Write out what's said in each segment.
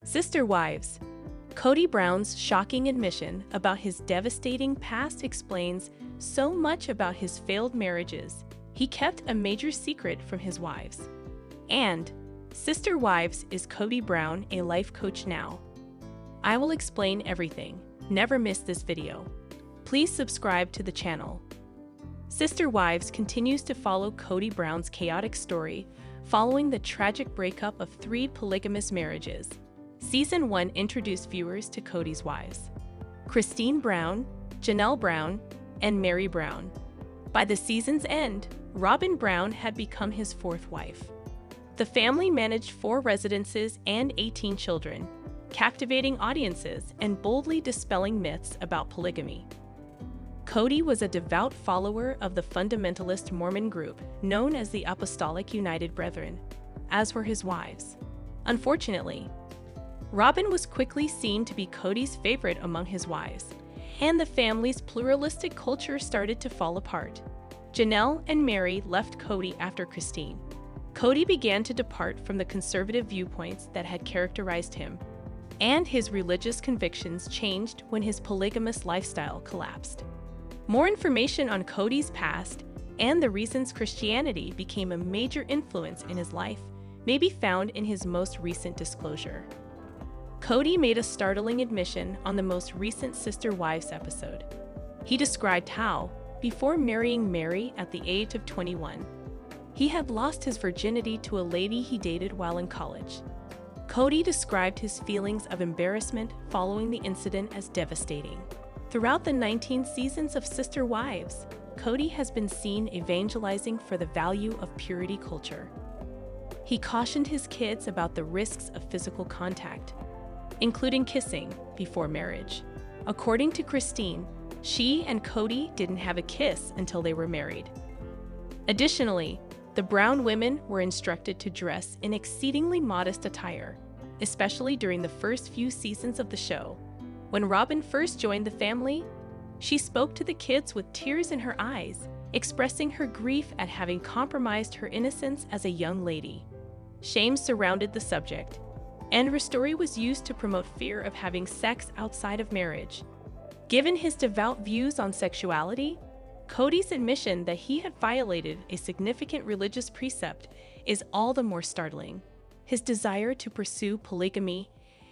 Sister Wives. Kody Brown's shocking admission about his devastating past explains so much about his failed marriages. He kept a major secret from his wives. And Sister Wives, is Kody Brown a life coach now? I will explain everything. Never miss this video. Please subscribe to the channel. Sister Wives continues to follow Kody Brown's chaotic story following the tragic breakup of 3 polygamous marriages. Season 1 introduced viewers to Kody's wives: Christine Brown, Janelle Brown, and Mary Brown. By the season's end, Robyn Brown had become his 4th wife. The family managed 4 residences and 18 children, captivating audiences and boldly dispelling myths about polygamy. Kody was a devout follower of the fundamentalist Mormon group known as the Apostolic United Brethren, as were his wives. Unfortunately, Robyn was quickly seen to be Kody's favorite among his wives, and the family's pluralistic culture started to fall apart. Janelle and Mary left Kody after Christine. Kody began to depart from the conservative viewpoints that had characterized him, and his religious convictions changed when his polygamous lifestyle collapsed. More information on Kody's past and the reasons Christianity became a major influence in his life may be found in his most recent disclosure. Kody made a startling admission on the most recent Sister Wives episode. He described how, before marrying Mary at the age of 21, he had lost his virginity to a lady he dated while in college. Kody described his feelings of embarrassment following the incident as devastating. Throughout the 19 seasons of Sister Wives, Kody has been seen evangelizing for the value of purity culture. He cautioned his kids about the risks of physical contact, including kissing before marriage. According to Christine, she and Kody didn't have a kiss until they were married. Additionally, the Brown women were instructed to dress in exceedingly modest attire, especially during the first few seasons of the show. When Robyn first joined the family, she spoke to the kids with tears in her eyes, expressing her grief at having compromised her innocence as a young lady. Shame surrounded the subject, and her story was used to promote fear of having sex outside of marriage. Given his devout views on sexuality, Kody's admission that he had violated a significant religious precept is all the more startling. His desire to pursue polygamy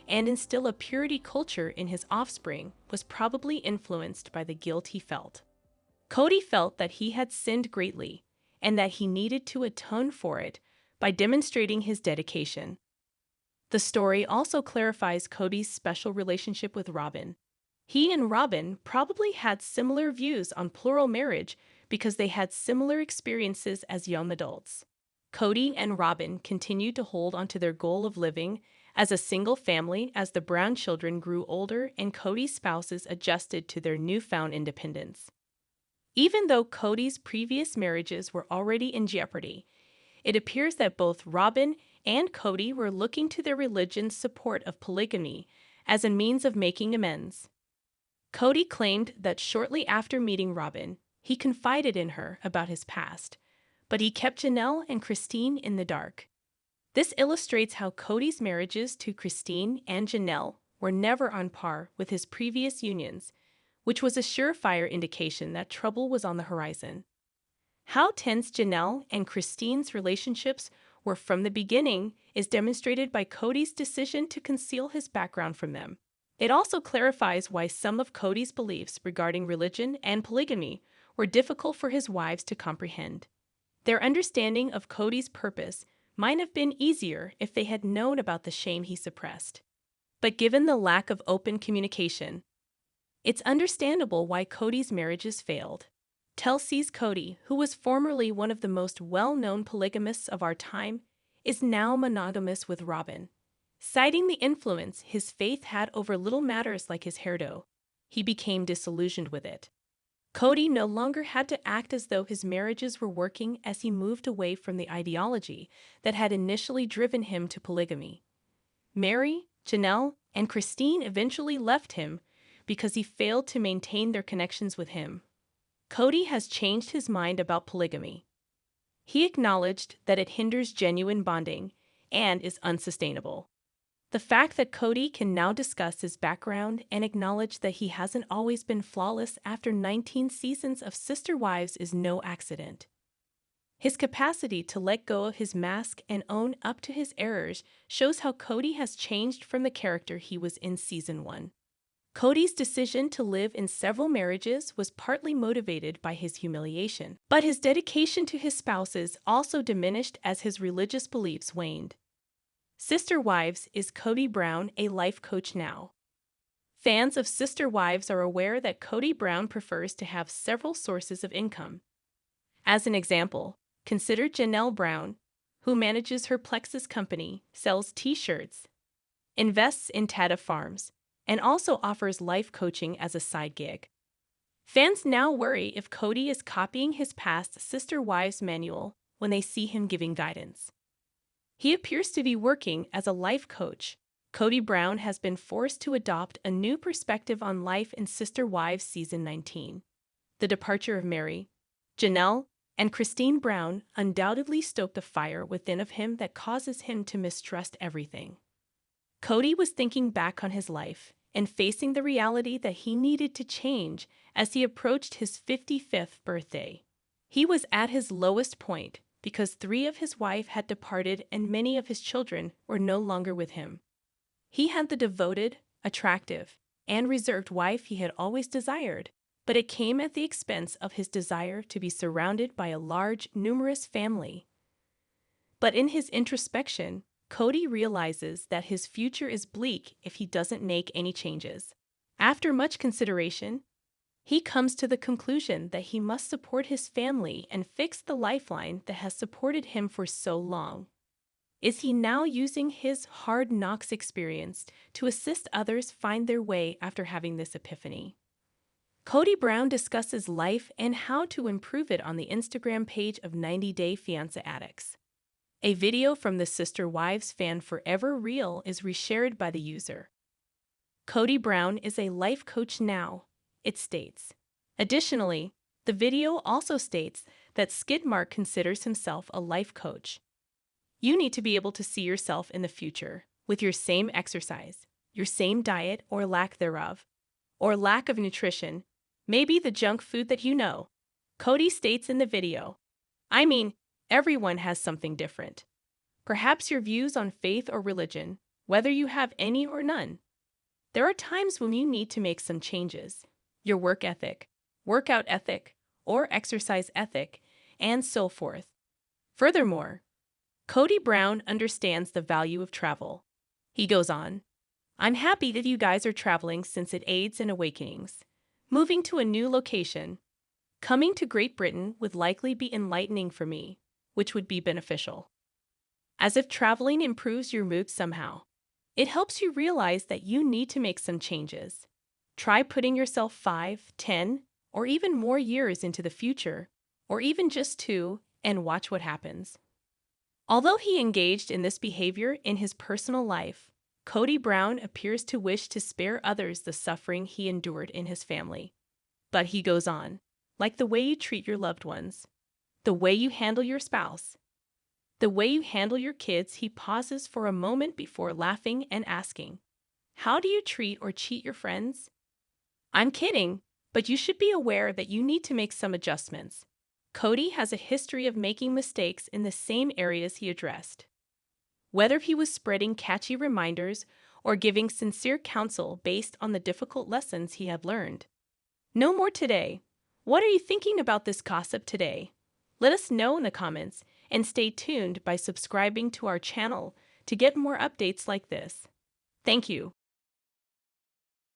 and instill a purity culture in his offspring was probably influenced by the guilt he felt. Kody felt that he had sinned greatly and that he needed to atone for it by demonstrating his dedication. The story also clarifies Kody's special relationship with Robyn. He and Robyn probably had similar views on plural marriage because they had similar experiences as young adults. Kody and Robyn continued to hold onto their goal of living as a single family as the Brown children grew older and Kody's spouses adjusted to their newfound independence. Even though Kody's previous marriages were already in jeopardy, it appears that both Robyn and Kody were looking to their religion's support of polygamy as a means of making amends. Kody claimed that shortly after meeting Robyn, he confided in her about his past, but he kept Janelle and Christine in the dark. This illustrates how Kody's marriages to Christine and Janelle were never on par with his previous unions, which was a surefire indication that trouble was on the horizon. How tense Janelle and Christine's relationships were from the beginning is demonstrated by Kody's decision to conceal his background from them. It also clarifies why some of Kody's beliefs regarding religion and polygamy were difficult for his wives to comprehend. Their understanding of Kody's purpose might have been easier if they had known about the shame he suppressed. But given the lack of open communication, it's understandable why Kody's marriages failed. Tell sees Kody, who was formerly one of the most well-known polygamists of our time, is now monogamous with Robyn. Citing the influence his faith had over little matters like his hairdo, he became disillusioned with it. Kody no longer had to act as though his marriages were working as he moved away from the ideology that had initially driven him to polygamy. Mary, Janelle, and Christine eventually left him because he failed to maintain their connections with him. Kody has changed his mind about polygamy. He acknowledged that it hinders genuine bonding and is unsustainable. The fact that Kody can now discuss his background and acknowledge that he hasn't always been flawless after 19 seasons of Sister Wives is no accident. His capacity to let go of his mask and own up to his errors shows how Kody has changed from the character he was in Season 1. Kody's decision to live in several marriages was partly motivated by his humiliation, but his dedication to his spouses also diminished as his religious beliefs waned. Sister Wives, is Kody Brown a life coach now? Fans of Sister Wives are aware that Kody Brown prefers to have several sources of income. As an example, consider Janelle Brown, who manages her Plexus company, sells t-shirts, invests in Tata Farms, and also offers life coaching as a side gig. Fans now worry if Kody is copying his past Sister Wives manual when they see him giving guidance. He appears to be working as a life coach. Kody Brown has been forced to adopt a new perspective on life in Sister Wives Season 19. The departure of Mary, Janelle, and Christine Brown undoubtedly stoked the fire within of him that causes him to mistrust everything. Kody was thinking back on his life and facing the reality that he needed to change as he approached his 55th birthday. He was at his lowest point because 3 of his wife had departed and many of his children were no longer with him. He had the devoted, attractive, and reserved wife he had always desired, but it came at the expense of his desire to be surrounded by a large, numerous family. But in his introspection, Kody realizes that his future is bleak if he doesn't make any changes. After much consideration, he comes to the conclusion that he must support his family and fix the lifeline that has supported him for so long. Is he now using his hard knocks experience to assist others find their way after having this epiphany? Kody Brown discusses life and how to improve it on the Instagram page of 90 Day Fiancé Addicts. A video from the Sister Wives fan Forever Real is reshared by the user. Kody Brown is a life coach now, it states. Additionally, the video also states that Skidmark considers himself a life coach. You need to be able to see yourself in the future with your same exercise, your same diet or lack thereof, or lack of nutrition, maybe the junk food that you know. Kody states in the video, I mean, everyone has something different. Perhaps your views on faith or religion, whether you have any or none. There are times when you need to make some changes. Your work ethic, workout ethic, or exercise ethic, and so forth. Furthermore, Kody Brown understands the value of travel. He goes on, I'm happy that you guys are traveling since it aids in awakenings. Moving to a new location, coming to Great Britain would likely be enlightening for me, which would be beneficial. As if traveling improves your mood somehow. It helps you realize that you need to make some changes. Try putting yourself 5, 10, or even more years into the future, or even just 2, and watch what happens. Although he engaged in this behavior in his personal life, Kody Brown appears to wish to spare others the suffering he endured in his family. But he goes on, like the way you treat your loved ones, the way you handle your spouse, the way you handle your kids. He pauses for a moment before laughing and asking, how do you treat or cheat your friends? I'm kidding, but you should be aware that you need to make some adjustments. Kody has a history of making mistakes in the same areas he addressed. Whether he was spreading catchy reminders or giving sincere counsel based on the difficult lessons he had learned. No more today. What are you thinking about this gossip today? Let us know in the comments and stay tuned by subscribing to our channel to get more updates like this. Thank you.